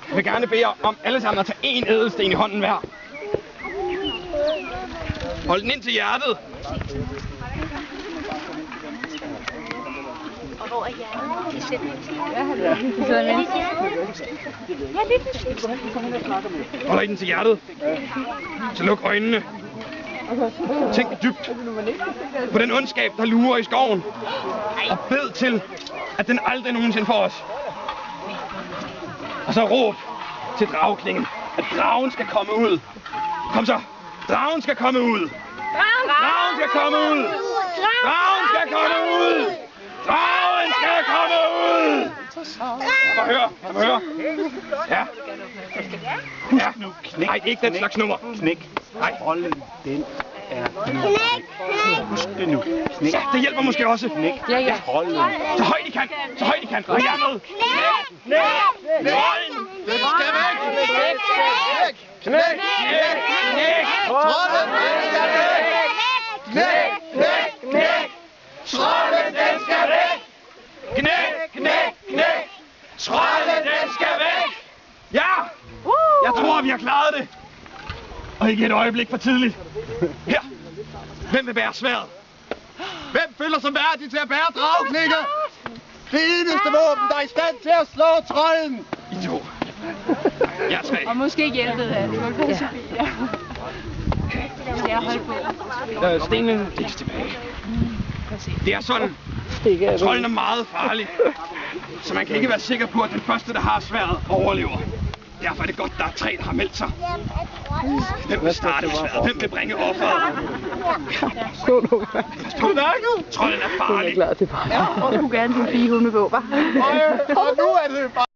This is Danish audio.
Jeg vil gerne bede jer om alle sammen at tage en ædelsten i hånden hver. Hold den ind til hjertet. Og hvor er hjertet? Hold I den til hjertet. Så luk øjnene. Tænk dybt på den ondskab, der lurer i skoven. Og bed til, at den aldrig nogensinde får os. Og så råb til drageklingen, at dragen skal komme ud. Kom så. Dragen skal komme ud. Dragen skal komme ud. Dragen skal komme ud. Dragen skal komme ud. Lad mig høre. Ja. Husk nu, knæk. Nej, ikke den slags nummer. Knæk. Nej. Rollen, den er knæk. Husk det nu. Knæk. Ja, det hjælper måske også. Knæk. Ja. Rollen. Så højt I kan. Så højt I kan. Og jeg er med. Knæk. Rollen. Den skal væk! Knæk. Trolden, den skal væk! Knæk! Trolden, den skal væk! Knæk. Trolden, den skal væk. Ja. Jeg tror, vi har klaret det. Og ikke et øjeblik for tidligt. Her. Hvem vil bære sværdet? Hvem føler sig værdig til at bære dragklinger? Det eneste våben, der er i stand til at slå trolden! I to. Jeg er tre. Og måske hjælpet af Sofia. Skal jeg holde på? Stenen lægges tilbage. Det er sådan. Trolden er meget farlig. Så man kan ikke være sikker på, at den første, der har sværdet, overlever. Derfor er det godt, der er tre, der har meldt sig. Hvem vil starte sværdet? Hvem vil bringe offeret? Pas på. Trolden er farlig. Og du gerne din fige hunde på, hva'? Og nu er det bare...